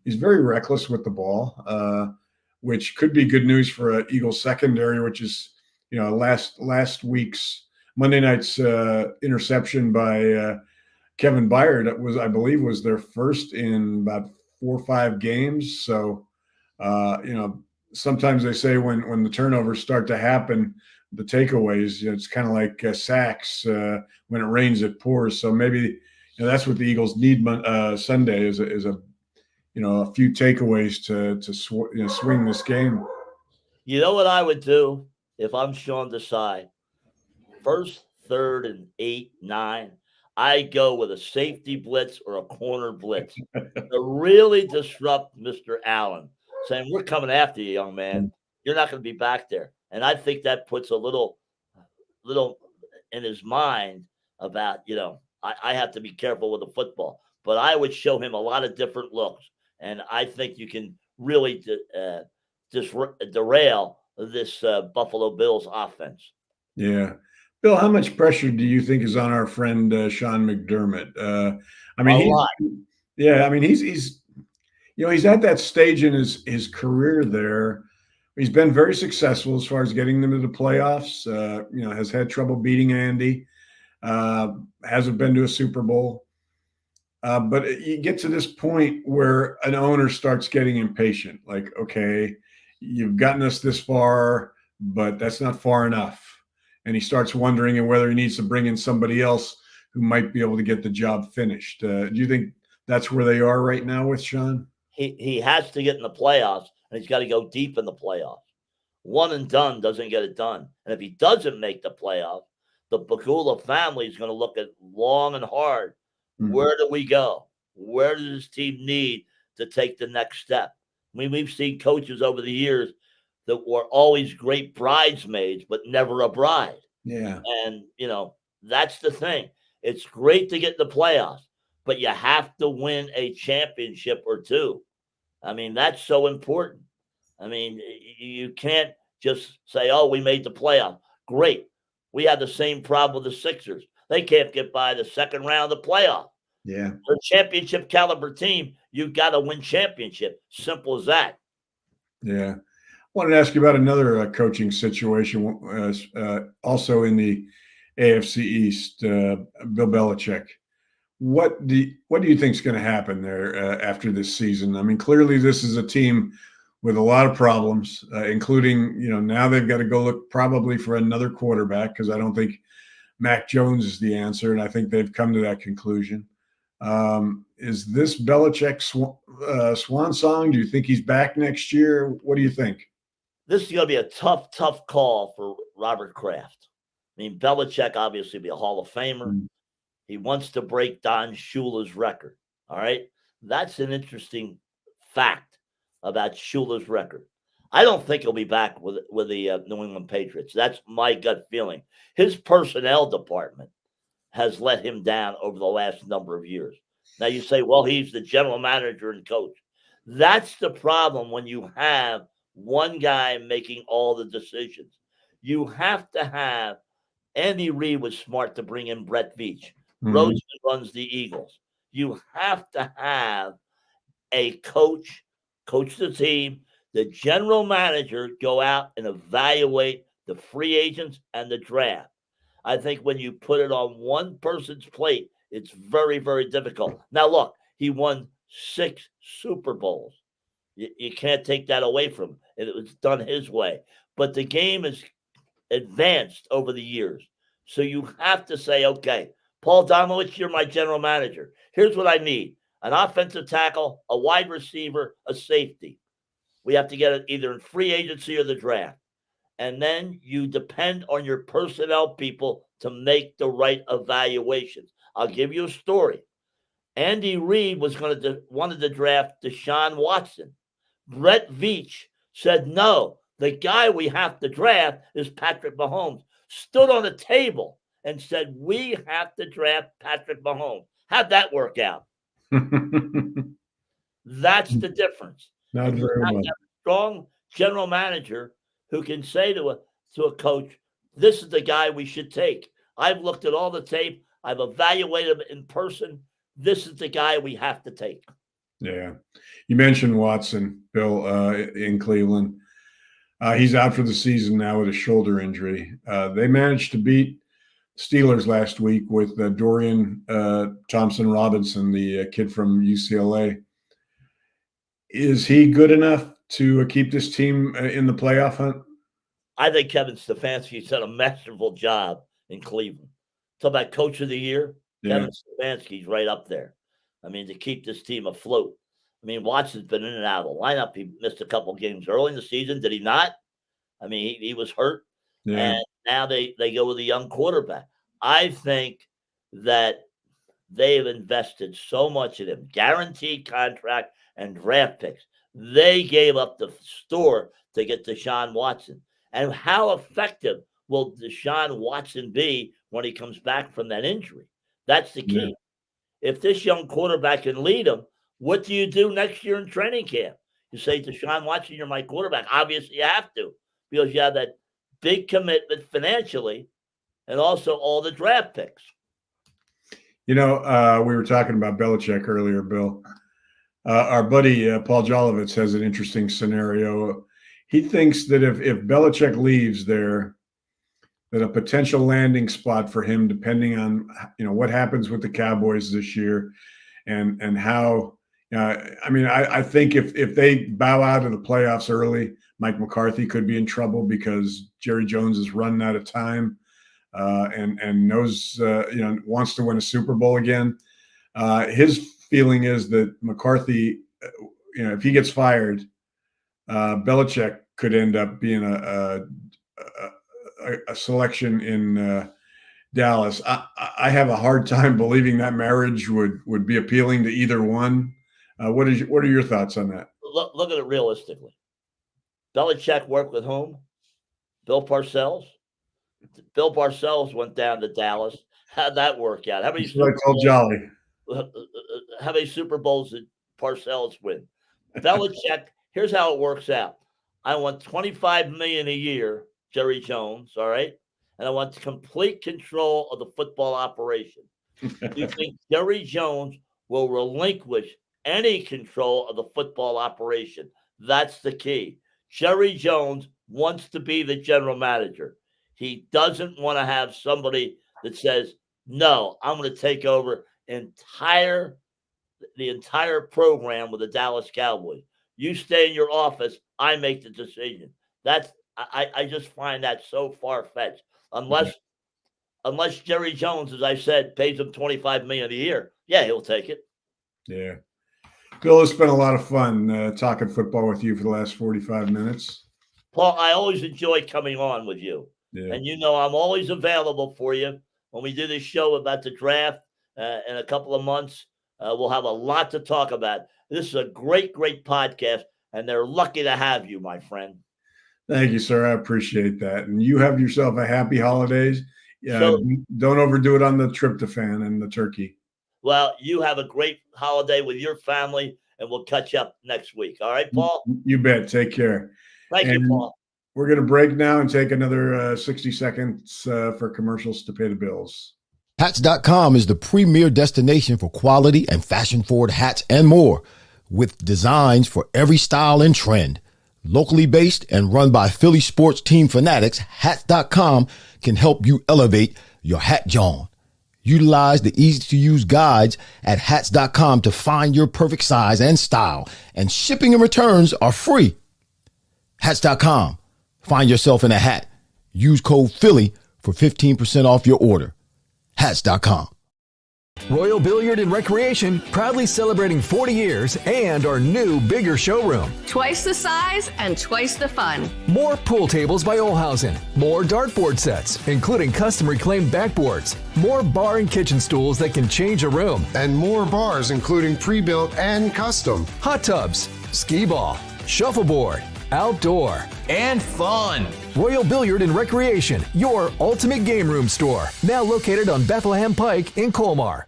He's very reckless with the ball, which could be good news for Eagles secondary, which is, last week's Monday night's interception by Kevin Byard was their first in about 4 or 5 games. So, sometimes they say when the turnovers start to happen, the takeaways, it's kind of like sacks. When it rains, it pours. So maybe that's what the Eagles need Sunday is a few takeaways to swing this game. You know what I would do if I'm Sean Desai? First 3rd and 8, 9, I go with a safety blitz or a corner blitz to really disrupt Mr. Allen, saying, we're coming after you, young man. You're not going to be back there. And I think that puts a little in his mind about, I have to be careful with the football. But I would show him a lot of different looks. And I think you can really derail this Buffalo Bills offense. Yeah. Bill, how much pressure do you think is on our friend Sean McDermott? He's at that stage in his career there. He's been very successful as far as getting them to the playoffs. Has had trouble beating Andy. Hasn't been to a Super Bowl. But you get to this point where an owner starts getting impatient. Like, okay, you've gotten us this far, but that's not far enough. And he starts wondering whether he needs to bring in somebody else who might be able to get the job finished. Do you think that's where they are right now with Sean? He has to get in the playoffs, and he's got to go deep in the playoffs. One and done doesn't get it done. And if he doesn't make the playoffs, the Pagula family is going to look at long and hard. Mm-hmm. Where do we go? Where does this team need to take the next step? I mean, we've seen coaches over the years that were always great bridesmaids, but never a bride. Yeah. And, that's the thing. It's great to get the playoffs, but you have to win a championship or two. I mean, that's so important. I mean, you can't just say, oh, we made the playoff. Great. We had the same problem with the Sixers. They can't get by the second round of the playoff. Yeah. For a championship caliber team, you've got to win championship. Simple as that. Yeah. I wanted to ask you about another coaching situation, also in the AFC East, Bill Belichick. What do you think is going to happen there after this season? I mean, clearly this is a team with a lot of problems, including, now they've got to go look probably for another quarterback because I don't think Mac Jones is the answer, and I think they've come to that conclusion. Is this Belichick swan song? Do you think he's back next year? What do you think? This is going to be a tough call for Robert Kraft. I mean, Belichick obviously be a Hall of Famer. Mm-hmm. He wants to break Don Shula's record. All right. That's an interesting fact about Shula's record. I don't think he'll be back with the New England Patriots. That's my gut feeling. His personnel department has let him down over the last number of years. Now you say, well, he's the general manager and coach. That's the problem when you have one guy making all the decisions. You have to have Andy Reid was smart to bring in Brett Veach. Mm-hmm. Rosen runs the Eagles. You have to have a coach the team, the general manager go out and evaluate the free agents and the draft. I think when you put it on one person's plate, it's very, very difficult. Now, look, he won 6 Super Bowls. You can't take that away from him. It was done his way. But the game has advanced over the years. So you have to say, okay, Paul Domowitch, you're my general manager. Here's what I need. An offensive tackle, a wide receiver, a safety. We have to get it either in free agency or the draft. And then you depend on your personnel people to make the right evaluations. I'll give you a story. Andy Reid wanted to draft Deshaun Watson. Brett Veach said, no, the guy we have to draft is Patrick Mahomes. Stood on the table and said, we have to draft Patrick Mahomes. How'd that work out? That's the difference. Not very well. A strong general manager who can say to a coach, this is the guy we should take. I've looked at all the tape. I've evaluated him in person. This is the guy we have to take. Yeah. You mentioned Watson, Bill, in Cleveland. He's out for the season now with a shoulder injury. They managed to beat Steelers last week with Dorian Thompson-Robinson, the kid from UCLA. Is he good enough to keep this team in the playoff hunt? I think Kevin Stefanski's done a masterful job in Cleveland. Talk about coach of the year. Yeah. Kevin Stefanski's right up there. I mean, to keep this team afloat. I mean, Watson's been in and out of the lineup. He missed a couple games early in the season. Did he not? I mean, he was hurt. Yeah. And now they go with a young quarterback. I think that they've invested so much in him, guaranteed contract and draft picks. They gave up the store to get Deshaun Watson. And how effective will Deshaun Watson be when he comes back from that injury? That's the key. Yeah. If this young quarterback can lead him, what do you do next year in training camp? You say, Deshaun Watson, you're my quarterback. Obviously, you have to, because you have that big commitment financially and also all the draft picks. We were talking about Belichick earlier, Bill. Our buddy Paul Domowitch has an interesting scenario. He thinks that if Belichick leaves there, that a potential landing spot for him, depending on what happens with the Cowboys this year, and how. I think if they bow out of the playoffs early, Mike McCarthy could be in trouble because Jerry Jones is running out of time and knows wants to win a Super Bowl again. His feeling is that McCarthy, if he gets fired, Belichick could end up being a selection in Dallas. I have a hard time believing that marriage would be appealing to either one. What are your thoughts on that? Look at it realistically. Belichick worked with whom? Bill Parcells. Bill Parcells went down to Dallas. How'd that work out? How many Super Bowls did Parcells win? Belichick, here's how it works out. I want $25 million a year, Jerry Jones, all right? And I want complete control of the football operation. Do you think Jerry Jones will relinquish any control of the football operation? That's the key. Jerry Jones wants to be the general manager. He doesn't want to have somebody that says, no, I'm going to take over the entire program with the Dallas Cowboys. You stay in your office, I make the decision. I just find that so far-fetched. Unless Jerry Jones, as I said, pays him $25 million a year. Yeah, he'll take it. Yeah. Bill, it's been a lot of fun talking football with you for the last 45 minutes. Paul, I always enjoy coming on with you. Yeah. And I'm always available for you. When we do this show about the draft in a couple of months, we'll have a lot to talk about. This is a great, great podcast, and they're lucky to have you, my friend. Thank you, sir. I appreciate that. And you have yourself a happy holidays. Don't overdo it on the tryptophan and the turkey. Well, you have a great holiday with your family, and we'll catch up next week. All right, Paul? You bet. Take care. Thank you, Paul. We're going to break now and take another 60 seconds for commercials to pay the bills. Hats.com is the premier destination for quality and fashion-forward hats and more, with designs for every style and trend. Locally based and run by Philly sports team fanatics, Hats.com can help you elevate your hat John. Utilize the easy-to-use guides at Hats.com to find your perfect size and style, and shipping and returns are free. Hats.com. Find yourself in a hat. Use code Philly for 15% off your order. Hats.com. Royal Billiard and Recreation, proudly celebrating 40 years and our new, bigger showroom. Twice the size and twice the fun. More pool tables by Olhausen. More dartboard sets, including custom reclaimed backboards. More bar and kitchen stools that can change a room. And more bars, including pre-built and custom. Hot tubs, skee ball, shuffleboard, outdoor, and fun. Royal Billiard and Recreation, your ultimate game room store. Now located on Bethlehem Pike in Colmar.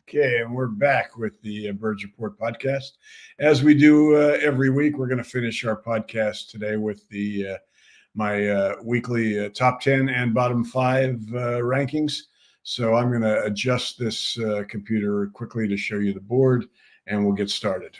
Okay, and we're back with the Birds Report podcast. As we do every week, we're going to finish our podcast today with my weekly top 10 and bottom 5 rankings. So I'm going to adjust this computer quickly to show you the board, and we'll get started.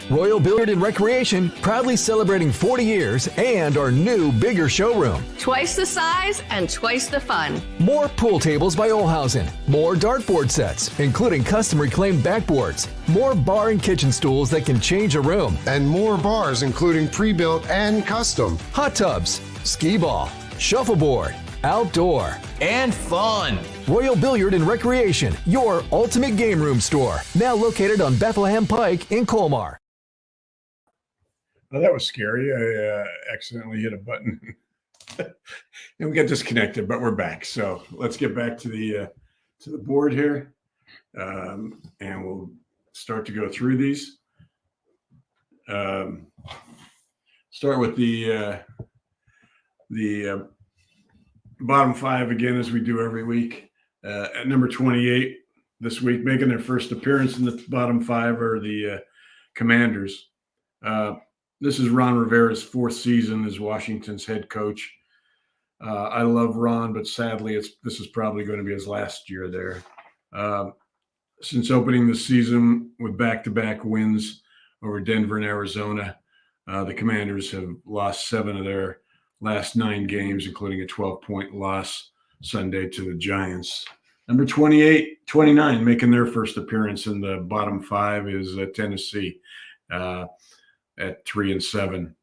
Royal Billiard and Recreation, proudly celebrating 40 years and our new, bigger showroom. Twice the size and twice the fun. More pool tables by Olhausen. More dartboard sets, including custom reclaimed backboards. More bar and kitchen stools that can change a room. And more bars, including pre-built and custom. Hot tubs, skee ball, shuffleboard, outdoor, and fun. Royal Billiard and Recreation, your ultimate game room store. Now located on Bethlehem Pike in Colmar. Oh, that was scary. I accidentally hit a button and we got disconnected, but we're back. So let's get back to the board here, and we'll start to go through these. Start with the bottom five again, as we do every week. At number 28 this week, making their first appearance in the bottom five, are the Commanders. This is Ron Rivera's fourth season as Washington's head coach. I love Ron, but sadly, this is probably going to be his last year there. Since opening the season with back-to-back wins over Denver and Arizona, the Commanders have lost 7 of their last 9 games, including a 12-point loss Sunday to the Giants. Number 29, making their first appearance in the bottom five, is Tennessee at 3-7.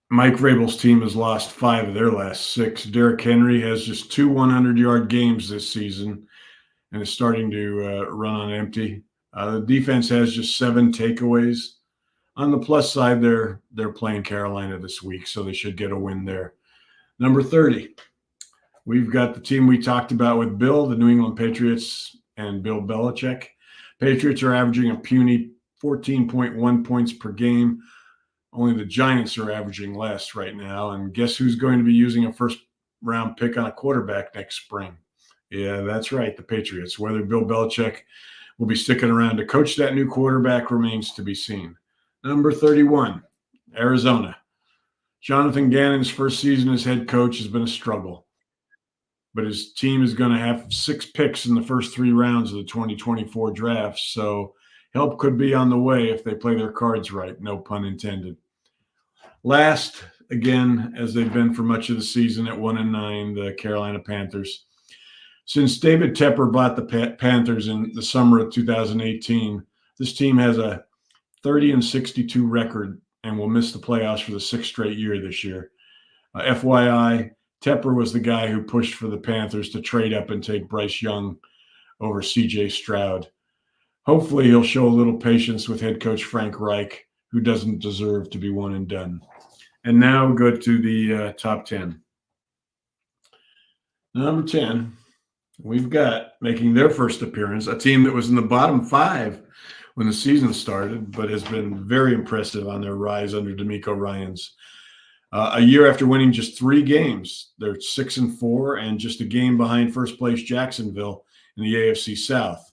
Mike Vrabel's team has lost 5 of their last 6. Derrick Henry has just 2 100-yard games this season and is starting to run on empty. The defense has just 7 takeaways. On the plus side, they're playing Carolina this week, so they should get a win there. Number 30, we've got the team we talked about with Bill, the New England Patriots and Bill Belichick. Patriots are averaging a puny 14.1 points per game. Only the Giants are averaging less right now. And guess who's going to be using a first-round pick on a quarterback next spring? Yeah, that's right, the Patriots. Whether Bill Belichick will be sticking around to coach that new quarterback remains to be seen. Number 31, Arizona. Jonathan Gannon's first season as head coach has been a struggle, but his team is going to have 6 picks in the first 3 rounds of the 2024 draft, so help could be on the way if they play their cards right, no pun intended. Last, again, as they've been for much of the season at 1-9, the Carolina Panthers. Since David Tepper bought the Panthers in the summer of 2018, this team has a 30-62 record and will miss the playoffs for the 6th straight year this year. FYI, Tepper was the guy who pushed for the Panthers to trade up and take Bryce Young over C.J. Stroud. Hopefully he'll show a little patience with head coach Frank Reich, who doesn't deserve to be one and done. And now we'll go to the top 10. Number 10, we've got, making their first appearance, a team that was in the bottom 5 when the season started, but has been very impressive on their rise under DeMeco Ryans. A year after winning just 3 games, they're 6-4 and just a game behind first place Jacksonville in the AFC South,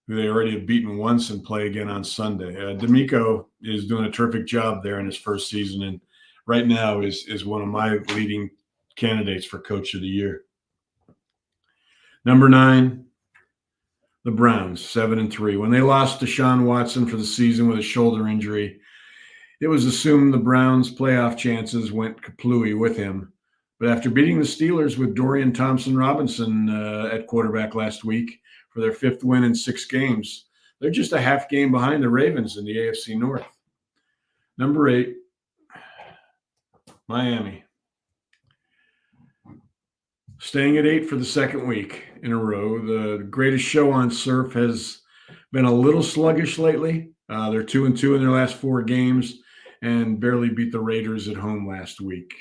who they already have beaten once and play again on Sunday. DeMeco is doing a terrific job there in his first season, and right now is one of my leading candidates for Coach of the Year. Number 9, the Browns, 7-3. When they lost to Deshaun Watson for the season with a shoulder injury, it was assumed the Browns' playoff chances went kaplooey with him. But after beating the Steelers with Dorian Thompson-Robinson at quarterback last week for their 5th win in 6 games, they're just a half game behind the Ravens in the AFC North. Number 8, Miami. Staying at 8 for the 2nd week in a row. The greatest show on turf has been a little sluggish lately. They're 2-2 in their last 4 games and barely beat the Raiders at home last week.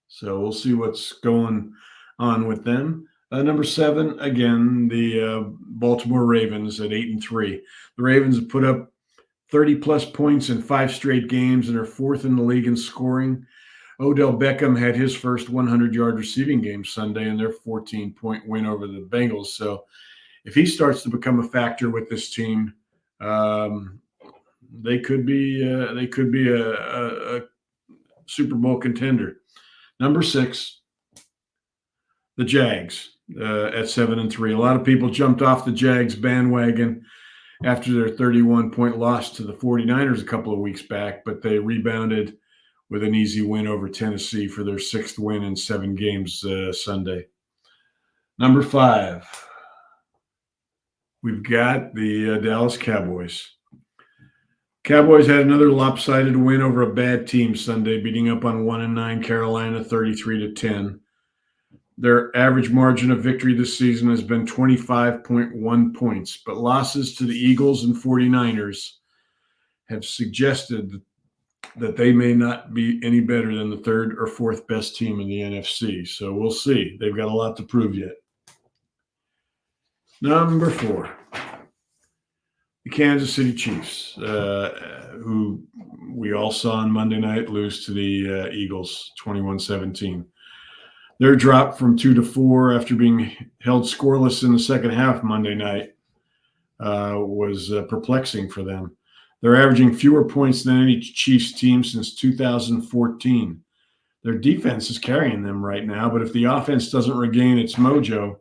So we'll see what's going on with them. Number 7, again, the Baltimore Ravens at 8-3. The Ravens have put up 30-plus points in 5 straight games and are 4th in the league in scoring. Odell Beckham had his first 100-yard receiving game Sunday in their 14-point win over the Bengals. So if he starts to become a factor with this team, they could be a Super Bowl contender. Number 6, the Jags at 7-3. A lot of people jumped off the Jags bandwagon after their 31-point loss to the 49ers a couple of weeks back, but they rebounded with an easy win over Tennessee for their 6th win in 7 games Sunday. Number 5, we've got the Dallas Cowboys. Cowboys had another lopsided win over a bad team Sunday, beating up on 1-9 Carolina 33-10. Their average margin of victory this season has been 25.1 points, but losses to the Eagles and 49ers have suggested that they may not be any better than the third or fourth best team in the NFC. So we'll see. They've got a lot to prove yet. Number 4, the Kansas City Chiefs, who we all saw on Monday night lose to the Eagles 21-17. Their drop from 2-4 after being held scoreless in the second half Monday night was perplexing for them. They're averaging fewer points than any Chiefs team since 2014. Their defense is carrying them right now, but if the offense doesn't regain its mojo,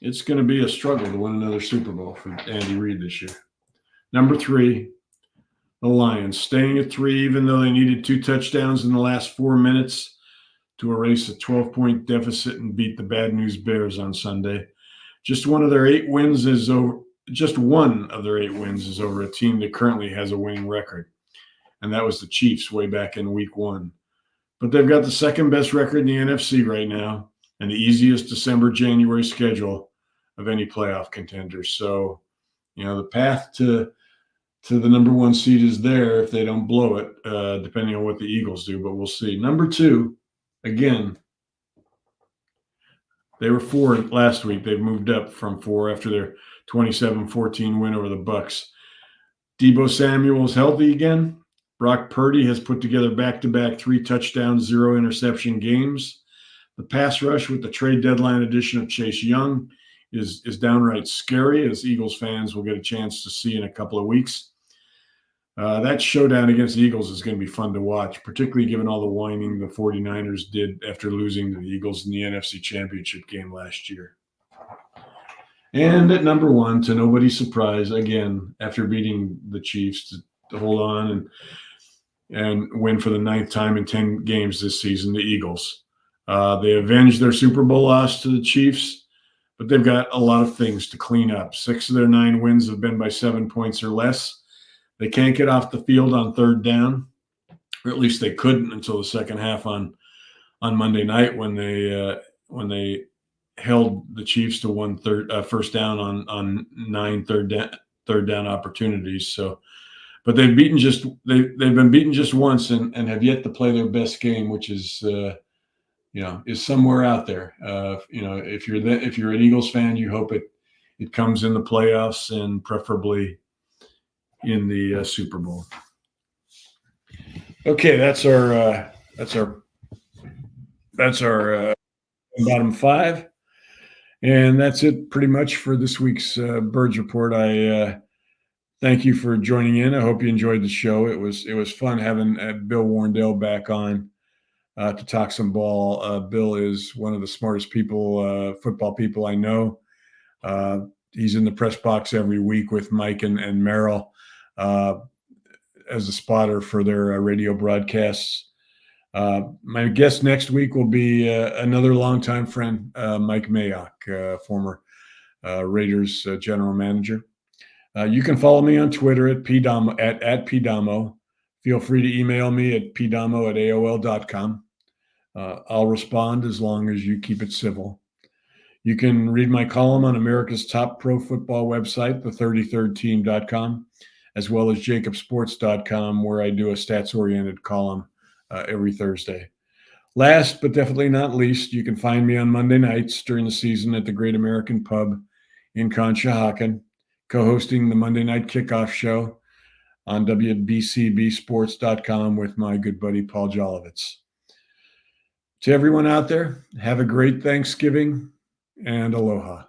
it's going to be a struggle to win another Super Bowl for Andy Reid this year. Number 3, the Lions, staying at 3 even though they needed 2 touchdowns in the last 4 minutes to erase a 12-point deficit and beat the Bad News Bears on Sunday. Just one of their 8 wins is over a team that currently has a winning record, and that was the Chiefs way back in Week 1. But they've got the second best record in the NFC right now and the easiest December-January schedule of any playoff contenders. So, the path to the number 1 seed is there if they don't blow it, depending on what the Eagles do, but we'll see. Number 2, again, they were 4 last week. They've moved up from 4 after their 27-14 win over the Bucs. Deebo Samuel is healthy again. Brock Purdy has put together back-to-back 3-touchdown, 0-interception games. The pass rush with the trade deadline addition of Chase Young is downright scary, as Eagles fans will get a chance to see in a couple of weeks. That showdown against the Eagles is going to be fun to watch, particularly given all the whining the 49ers did after losing to the Eagles in the NFC Championship game last year. And at number 1, to nobody's surprise, again, after beating the Chiefs to hold on and win for the 9th time in 10 games this season, the Eagles. They avenged their Super Bowl loss to the Chiefs, but they've got a lot of things to clean up. 6 of their 9 wins have been by 7 points or less. They can't get off the field on third down, or at least they couldn't until the second half on Monday night when they held the Chiefs to 1 first down on 9 third down opportunities. So, but they've been beaten just once and have yet to play their best game, which is is somewhere out there. If you're an Eagles fan, you hope it comes in the playoffs and preferably in the Super Bowl. Okay, that's our bottom 5, and that's it pretty much for this week's Birds Report. I thank you for joining in. I hope you enjoyed the show. It was fun having Bill Werndl back on to talk some ball. Bill is one of the smartest football people I know. He's in the press box every week with Mike and Merrill as a spotter for their radio broadcasts. My guest next week will be another longtime friend, Mike Mayock, former Raiders general manager. You can follow me on Twitter at @pdamo. Feel free to email me at pdamo@aol.com. I'll respond as long as you keep it civil. You can read my column on America's top pro football website, the33rdteam.com, as well as jacobsports.com, where I do a stats-oriented column every Thursday. Last but definitely not least, you can find me on Monday nights during the season at the Great American Pub in Conshohocken, co-hosting the Monday Night Kickoff Show on WBCBsports.com with my good buddy Paul Domowitch. To everyone out there, have a great Thanksgiving and aloha.